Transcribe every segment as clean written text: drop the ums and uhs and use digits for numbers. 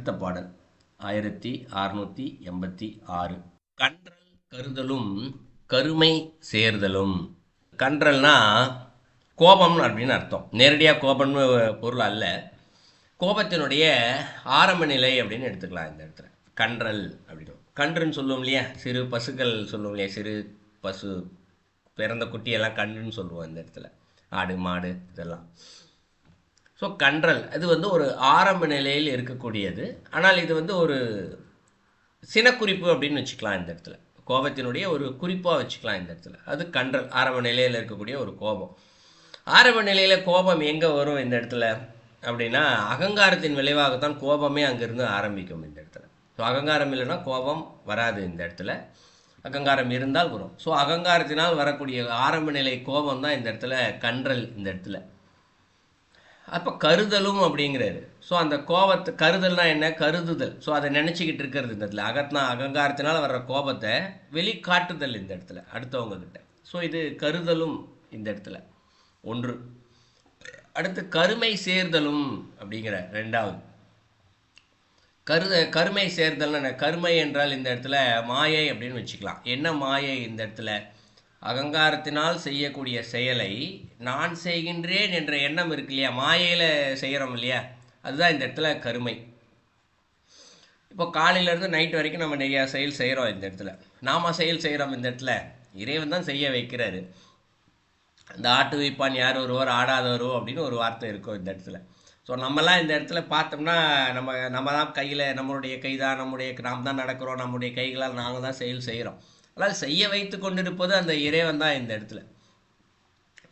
அடுத்த பாடல் 1686. கன்றல் கருதலும் கருமை சேர்தலும். கன்றல்னா கோபம் அப்படின்னு அர்த்தம். நேரடியாக கோபம்னு பொருள் அல்ல. கோபத்தினுடைய ஆரம்ப நிலை அப்படின்னு எடுத்துக்கலாம் இந்த இடத்துல. கன்றல் அப்படின்னு கன்றுன்னு சொல்லுவோம் இல்லையா, சிறு பசுக்கள் சொல்லுவோம் இல்லையா, சிறு பசு பிறந்த குட்டியெல்லாம் கன்றுன்னு சொல்லுவோம் இந்த இடத்துல, ஆடு மாடு இதெல்லாம். ஸோ கன்றல் இது ஒரு ஆரம்ப நிலையில் இருக்கக்கூடியது. ஆனால் இது ஒரு சினக்குறிப்பு அப்படின்னு வச்சுக்கலாம் இந்த இடத்துல. கோபத்தினுடைய ஒரு குறிப்பாக வச்சுக்கலாம் இந்த இடத்துல. அது கன்றல், ஆரம்ப நிலையில் இருக்கக்கூடிய ஒரு கோபம். ஆரம்ப நிலையில் கோபம் எங்கே வரும் இந்த இடத்துல அப்படின்னா, அகங்காரத்தின் விளைவாகத்தான் கோபமே அங்கேருந்து ஆரம்பிக்கும் இந்த இடத்துல. ஸோ அகங்காரம் இல்லைன்னா கோபம் வராது இந்த இடத்துல. அகங்காரம் இருந்தால் வரும். ஸோ அகங்காரத்தினால் வரக்கூடிய ஆரம்ப நிலை கோபம் தான் இந்த இடத்துல கன்றல் இந்த இடத்துல. அப்போ கருதலும் அப்படிங்கிறாரு. ஸோ அந்த கோபத்தை கருதல்னா என்ன, கருதுதல். ஸோ அதை நினச்சிக்கிட்டு இருக்கிறது இந்த இடத்துல. அகங்காரத்தினால் வர்ற கோபத்தை வெளிக்காட்டுதல் இந்த இடத்துல அடுத்தவங்க கிட்ட. ஸோ இது கருதலும் இந்த இடத்துல ஒன்று. அடுத்து கருமை சேர்தலும் அப்படிங்கிற ரெண்டாவது. கருமை சேர்தல்னு கருமை என்றால் இந்த இடத்துல மாயை அப்படின்னு வச்சுக்கலாம். என்ன மாயை இந்த இடத்துல? அகங்காரத்தினால் செய்யக்கூடிய செயலை நான் செய்கின்றேன் என்ற எண்ணம் இருக்கு இல்லையா, மாயையில் செய்கிறோம் இல்லையா, அதுதான் இந்த இடத்துல கருமை. இப்போ காலையிலேருந்து நைட் வரைக்கும் நம்ம நிறையா செயல் செய்கிறோம் இந்த இடத்துல. நாம செயல் செய்கிறோம் இந்த இடத்துல, இறைவன் தான் செய்ய வைக்கிறாரு. இந்த ஆட்டு வைப்பான் யார் ஒருவர் ஆடாதவரோ அப்படின்னு ஒரு வார்த்தை இருக்கும் இந்த இடத்துல. ஸோ நம்மலாம் இந்த இடத்துல பார்த்தோம்னா நம்ம தான் கையில், நம்மளுடைய கை தான் நாம் தான் நடக்கிறோம், நம்முடைய கைகளால் நாங்கள் தான் செயல் செய்கிறோம். ஆனால் செய்ய வைத்து கொண்டிருப்பது அந்த இறைவன் தான் இந்த இடத்துல.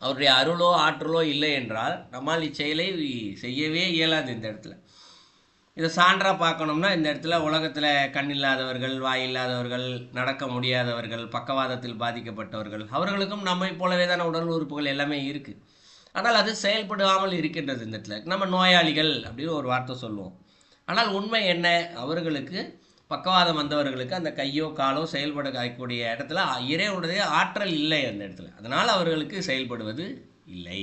அவருடைய அருளோ ஆற்றலோ இல்லை என்றால் நம்மால் இச்செயலை செய்யவே இயலாது இந்த இடத்துல. இதை சான்றாக பார்க்கணும்னா இந்த இடத்துல உலகத்தில் கண் இல்லாதவர்கள், வாய் இல்லாதவர்கள், நடக்க முடியாதவர்கள், பக்கவாதத்தில் பாதிக்கப்பட்டவர்கள், அவர்களுக்கும் நம்மை போலவே தான உடல் உறுப்புகள் எல்லாமே இருக்குது. ஆனால் அது செயல்படாமல் இருக்கின்றது இந்த இடத்துல. நம்ம நோயாளிகள் அப்படின்னு ஒரு வார்த்தை சொல்லுவோம். ஆனால் உண்மை என்ன, அவர்களுக்கு பக்கவாதம் வந்தவர்களுக்கு அந்த கையோ காலோ செயல்படக்கூடிய இடத்துல இறைவனுடைய ஆற்றல் இல்லை அந்த இடத்துல. அதனால் அவர்களுக்கு செயல்படுவது இல்லை.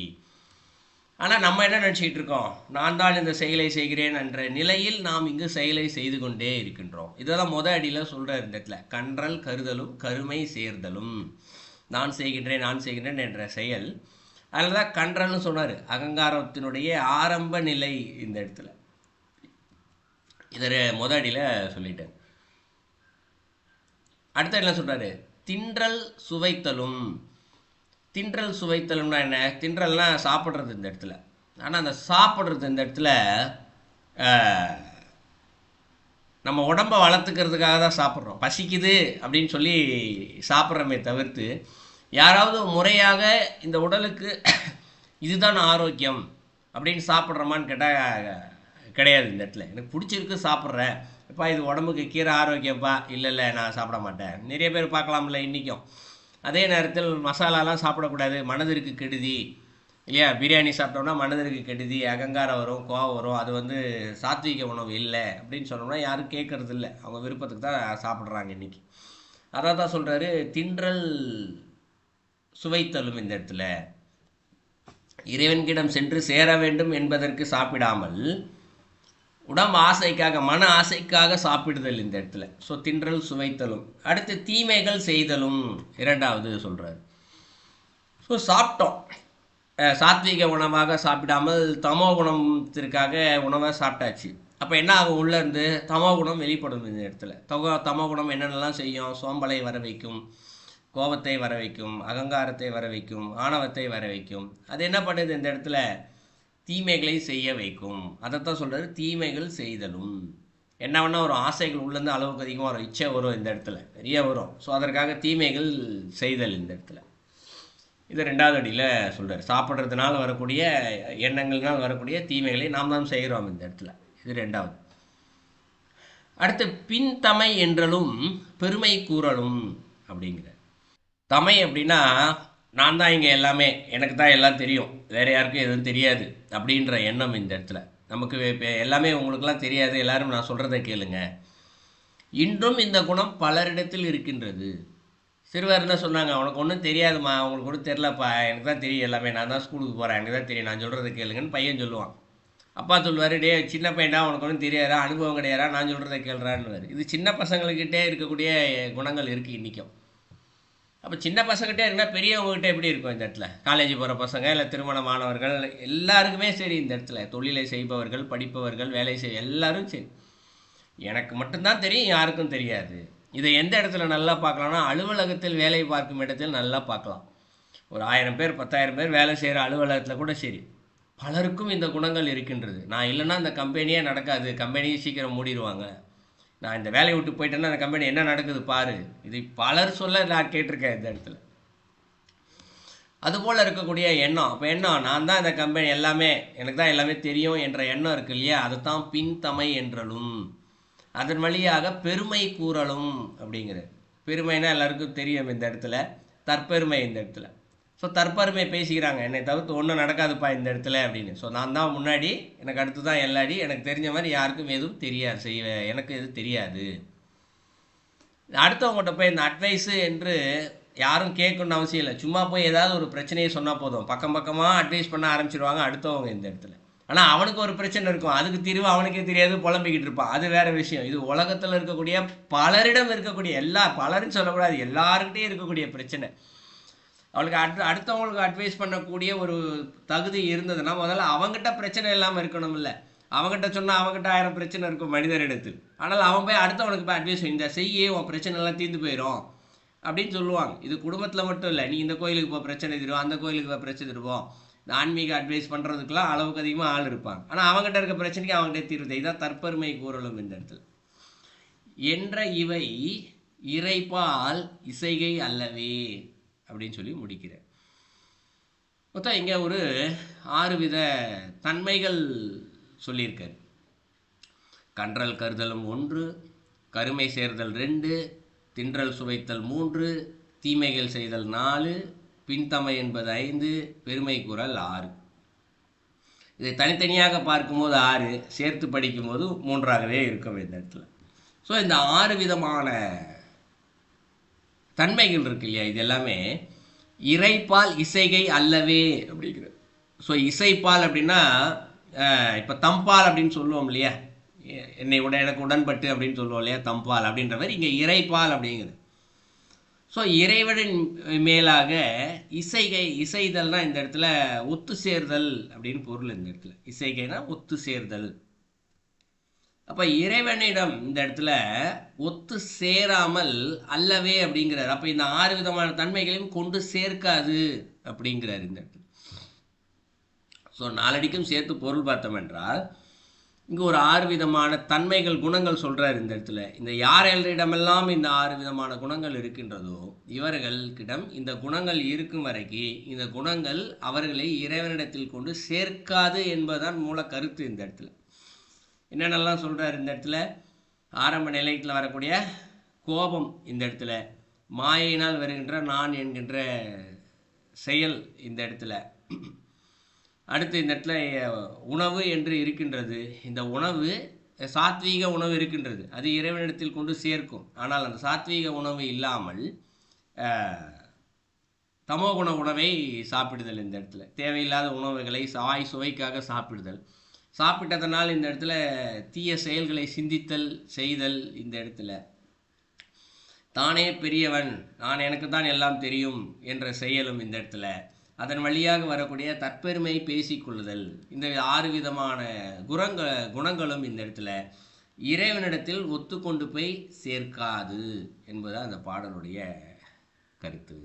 ஆனால் நம்ம என்ன நினச்சிக்கிட்டு இருக்கோம், நான் தான் இந்த செயலை செய்கிறேன் என்ற நிலையில் நாம் இங்கு செயலை செய்து கொண்டே இருக்கின்றோம். இதெல்லாம் அடியில் சொல்கிறார் இந்த இடத்துல. கன்றல் கருதலும் கருமை சேர்தலும். நான் செய்கின்றேன் என்ற செயல். அதில் தான் கன்றல்னு சொன்னார். அகங்காரத்தினுடைய ஆரம்ப நிலை இந்த இடத்துல. இதை அடியில் சொல்லிட்டேன். அடுத்த என்ன சொல்கிறாரு, தின்றல் சுவைத்தலும். தின்றல் சுவைத்தலும்னா என்ன? தின்றல்னா சாப்பிட்றது இந்த இடத்துல. ஆனால் அந்த சாப்பிட்றது இந்த இடத்துல நம்ம உடம்பை வளர்த்துக்கிறதுக்காக தான் சாப்பிட்றோம். பசிக்குது அப்படின்னு சொல்லி சாப்பிட்றோமே தவிர்த்து, யாராவது முறையாக இந்த உடலுக்கு இதுதான் ஆரோக்கியம் அப்படின்னு சாப்பிட்றோமான்னு கேட்டால் கிடையாது இந்த இடத்துல. எனக்கு பிடிச்சிருக்கு சாப்பிட்றேன், இப்போ இது உடம்புக்கு கீரை ஆரோக்கியப்பா, இல்லை நான் சாப்பிட மாட்டேன். நிறைய பேர் பார்க்கலாம்ல இன்றைக்கும். அதே நேரத்தில் மசாலாலாம் சாப்பிடக்கூடாது, மனதிற்கு கெடுதி இல்லையா. பிரியாணி சாப்பிட்டோம்னா மனதிற்கு கெடுதி, அகங்காரம் வரும், கோவம் வரும், அது சாத்வீக உணவு இல்லை அப்படின்னு சொன்னோம்னா யாரும் கேட்கறது இல்லை. அவங்க விருப்பத்துக்கு தான் சாப்பிட்றாங்க இன்றைக்கி. அதான் தான் சொல்கிறாரு, தின்றல் சுவைத்தலும் இந்த இடத்துல. இறைவன்கிடம் சென்று சேர வேண்டும் என்பதற்கு சாப்பிடாமல் உடம்பு ஆசைக்காக, மன ஆசைக்காக சாப்பிடுதல் இந்த இடத்துல. ஸோ தின்றல் சுவைத்தலும். அடுத்து தீமைகள் செய்தலும் இரண்டாவது சொல்கிறார். ஸோ சாப்பிட்டோம், சாத்வீக உணவாக சாப்பிடாமல் தமோ குணத்திற்காக உணவை சாப்பிட்டாச்சு. அப்போ என்ன ஆகும், உள்ளேருந்து தமோ குணம் வெளிப்படும் இந்த இடத்துல. தமோ குணம் என்னென்னலாம் செய்யும், சோம்பலை வர வைக்கும், கோபத்தை வர வைக்கும், அகங்காரத்தை வர வைக்கும், ஆணவத்தை வர வைக்கும். அது என்ன பண்ணுது இந்த இடத்துல, தீமைகளை செய்ய வைக்கும். அதைத்தான் சொல்கிறாரு, தீமைகள் செய்தலும். என்ன வேணால் ஒரு ஆசைகள் உள்ளேருந்து அளவுக்கு அதிகமாக வரும், இச்சை வரும் இந்த இடத்துல, நிறைய வரும். ஸோ அதற்காக தீமைகள் செய்தல் இந்த இடத்துல. இது ரெண்டாவது அடியில் சொல்கிறார். சாப்பிட்றதுனால வரக்கூடிய எண்ணங்கள்னால் வரக்கூடிய தீமைகளை நாம் தான் செய்கிறோம் இந்த இடத்துல. இது ரெண்டாவது. அடுத்து பின்தமை என்றலும் பெருமை கூறலும் அப்படிங்கிற. தமை அப்படின்னா நான் தான் இங்கே எல்லாமே, எனக்கு தான் எல்லாம் தெரியும், வேறு யாருக்கும் எதுவும் தெரியாது அப்படின்ற எண்ணம் இந்த இடத்துல. நமக்கு இப்போ எல்லாமே உங்களுக்கெல்லாம் தெரியாது, எல்லாரும் நான் சொல்கிறத கேளுங்க. இன்றும் இந்த குணம் பலரிடத்தில் இருக்கின்றது. சிறுவர் என்ன சொன்னாங்க, உனக்கு ஒன்றும் தெரியாதுமா, உங்களுக்கு ஒன்றும் தெரிலப்பா, எனக்கு தான் தெரியும் எல்லாமே, நான் தான் ஸ்கூலுக்கு போகிறேன், எனக்கு தான் தெரியும், நான் சொல்கிறத கேளுங்கன்னு பையன் சொல்லுவான். அப்பா சொல்லுவார், டே சின்ன பையன்டா, உனக்கு ஒன்றும் தெரியாதா, அனுபவம் கிடையாதா, நான் சொல்கிறத கேள்றான்னுவார். இது சின்ன பசங்கள்கிட்டே இருக்கக்கூடிய குணங்கள் இருக்குது இன்றைக்கும். அப்போ சின்ன பசங்ககிட்டே இருந்தால் பெரியவங்ககிட்ட எப்படி இருக்கும் இந்த இடத்துல? காலேஜ் போகிற பசங்க, இல்லை திருமணமானவர்கள், எல்லாருக்குமே சரி, இந்த இடத்துல தொழிலை செய்பவர்கள், படிப்பவர்கள், வேலை செய்ய எல்லாரும் சரி, எனக்கு மட்டும்தான் தெரியும், யாருக்கும் தெரியாது. இதை எந்த இடத்துல நல்லா பார்க்கலாம்னா, அலுவலகத்தில் வேலை பார்க்கும் இடத்தில் நல்லா பார்க்கலாம். ஒரு 1000 பேர் 10,000 பேர் வேலை செய்கிற அலுவலகத்தில் கூட சரி, பலருக்கும் இந்த குணங்கள் இருக்கின்றது. நான் இல்லைன்னா அந்த கம்பெனியே நடக்காது, கம்பெனியை சீக்கிரம் மூடிடுவாங்க, நான் இந்த வேலையை விட்டு போயிட்டேன்னா அந்த கம்பெனி என்ன நடக்குது பாரு, இது பலர் சொல்ல நான் கேட்டிருக்கேன் இந்த இடத்துல. அதுபோல் இருக்கக்கூடிய எண்ணம், அப்போ எண்ணம் நான் தான் இந்த கம்பெனி எல்லாமே, எனக்கு தான் எல்லாமே தெரியும் என்ற எண்ணம் இருக்கு இல்லையா, அதுதான் பின்தமை என்றலும். அதன் வழியாக பெருமை கூறலும் அப்படிங்கிற. பெருமைனா எல்லாருக்கும் தெரியும் இந்த இடத்துல, தற்பெருமை இந்த இடத்துல. ஸோ தற்பெருமை பேசிக்கிறாங்க, என்னை தவிர்த்து ஒன்றும் நடக்காதுப்பா இந்த இடத்துல அப்படின்னு. ஸோ நான் தான் முன்னாடி, எனக்கு அடுத்து தான் எல்லாடி, எனக்கு தெரிஞ்ச மாதிரி யாருக்கும் எதுவும் தெரியாது, எனக்கு எதுவும் தெரியாது. அடுத்தவங்ககிட்ட போய் இந்த அட்வைஸு என்று யாரும் கேட்கணும்னு அவசியம் இல்லை. சும்மா போய் ஏதாவது ஒரு பிரச்சனையை சொன்னால் போதும், பக்கம் பக்கமாக அட்வைஸ் பண்ண ஆரம்பிச்சிருவாங்க அடுத்தவங்க இந்த இடத்துல. ஆனால் அவனுக்கு ஒரு பிரச்சனை இருக்கும், அதுக்கு தீர்வு அவனுக்கே தெரியாது, புலம்பிக்கிட்டு இருப்பான், அது வேறு விஷயம். இது உலகத்தில் இருக்கக்கூடிய பலரிடம் இருக்கக்கூடிய பலரும் சொல்லக்கூடாது, எல்லாருக்கிட்டையும் இருக்கக்கூடிய பிரச்சனை. அவளுக்கு அடுத்தவங்களுக்கு அட்வைஸ் பண்ணக்கூடிய ஒரு தகுதி இருந்ததுன்னா முதல்ல அவங்ககிட்ட பிரச்சனை இல்லாமல் இருக்கணும். இல்லை, அவங்ககிட்ட சொன்னால் அவங்ககிட்ட 1000 பிரச்சனை இருக்கும் மனிதரிடத்தில். ஆனால் அவன் போய் அடுத்தவனுக்கு போய் அட்வைஸ் இந்த செய்ய உன் பிரச்சனை எல்லாம் தீர்ந்து போயிடும் அப்படின்னு சொல்லுவாங்க. இது குடும்பத்தில் மட்டும் இல்லை, நீ இந்த கோயிலுக்கு போ பிரச்சனை தருவோம், அந்த கோயிலுக்கு போய் பிரச்சனை தருவோம். இந்த ஆன்மீக அட்வைஸ் பண்ணுறதுக்கெல்லாம் அளவுக்கு அதிகமாக ஆள் இருப்பாங்க. ஆனால் அவங்ககிட்ட இருக்க பிரச்சனைக்கு அவங்ககிட்ட தீர்வு. இதான் தற்பெருமை கூறலும் இந்த இடத்துல. என்ற இவை இறைப்பால் இசைகை அல்லவே அப்படின்னு சொல்லி முடிக்கிறேன். மொத்தம் இங்கே ஒரு 6 வித தன்மைகள் சொல்லியிருக்காரு. கன்றல் கருதலும் 1, கருமை சேர்தல் 2, தின்றல் சுவைத்தல் 3, தீமைகள் செய்தல் 4, பின்தமை என்பது 5, பெருமை கூறல் 6. இதை தனித்தனியாக பார்க்கும்போது 6, சேர்த்து படிக்கும்போது 3ஆகவே இருக்கும் இந்த இடத்துல. ஸோ இந்த 6 விதமான தன்மைகள் இருக்கு இல்லையா, இது எல்லாமே இறைப்பால் இசைகை அல்லவே அப்படிங்கிறது. ஸோ இசைப்பால் அப்படின்னா இப்போ தம்பால் அப்படின்னு சொல்லுவோம் இல்லையா, எனக்கு உடன்பட்டு அப்படின்னு சொல்லுவோம் இல்லையா, தம்பால் அப்படின்ற மாதிரி இங்கே இறைப்பால் அப்படிங்கிறது. ஸோ இறைவனின் மேலாக இசைதல்னா இந்த இடத்துல ஒத்து சேர்தல் அப்படின்னு பொருள். இந்த இடத்துல இசைகைனா ஒத்து சேர்தல். அப்போ இறைவனிடம் இந்த இடத்துல ஒத்து சேராமல் அல்லவே அப்படிங்கிறார். அப்போ இந்த 6 விதமான தன்மைகளையும் கொண்டு சேர்க்காது அப்படிங்கிறார் இந்த இடத்துல. ஸோ நாலடிக்கும் சேர்த்து பொருள் பார்த்தோம் என்றால் இங்கே ஒரு 6 விதமான தன்மைகள் குணங்கள் சொல்கிறார் இந்த இடத்துல. இந்த யாரிடமெல்லாம் இந்த 6 விதமான குணங்கள் இருக்கின்றதோ இவர்களிடம் இந்த குணங்கள் இருக்கும் வரைக்கும் இந்த குணங்கள் அவர்களை இறைவனிடத்தில் கொண்டு சேர்க்காது என்பதுதான் மூல கருத்து இந்த இடத்துல. என்னென்னலாம் சொல்கிறார் இந்த இடத்துல? ஆரம்ப நிலையத்தில் வரக்கூடிய கோபம் இந்த இடத்துல, மாயினால் வருகின்ற நான் என்கின்ற செயல் இந்த இடத்துல. அடுத்து இந்த இடத்துல உணவு என்று இருக்கின்றது, இந்த உணவு சாத்வீக உணவு இருக்கின்றது, அது இறைவனிடத்தில் கொண்டு சேர்க்கும். ஆனால் அந்த சாத்வீக உணவு இல்லாமல் தமோகுண உணவை சாப்பிடுதல் இந்த இடத்துல, தேவையில்லாத உணவுகளை சுவைக்காக சாப்பிடுதல், சாப்பிட்டதனால் இந்த இடத்துல தீய செயல்களை சிந்தித்தல் செய்தல் இந்த இடத்துல, தானே பெரியவன், நான் எனக்கு தான் எல்லாம் தெரியும் என்ற செயலும் இந்த இடத்துல, அதன் வழியாக வரக்கூடிய தற்பெருமை பேசிக்கொள்ளுதல், இந்த 6 விதமான குணங்களும் இந்த இடத்துல இறைவனிடத்தில் ஒத்துக்கொண்டு போய் சேர்க்காது என்பது அந்த பாடலுடைய கருத்து.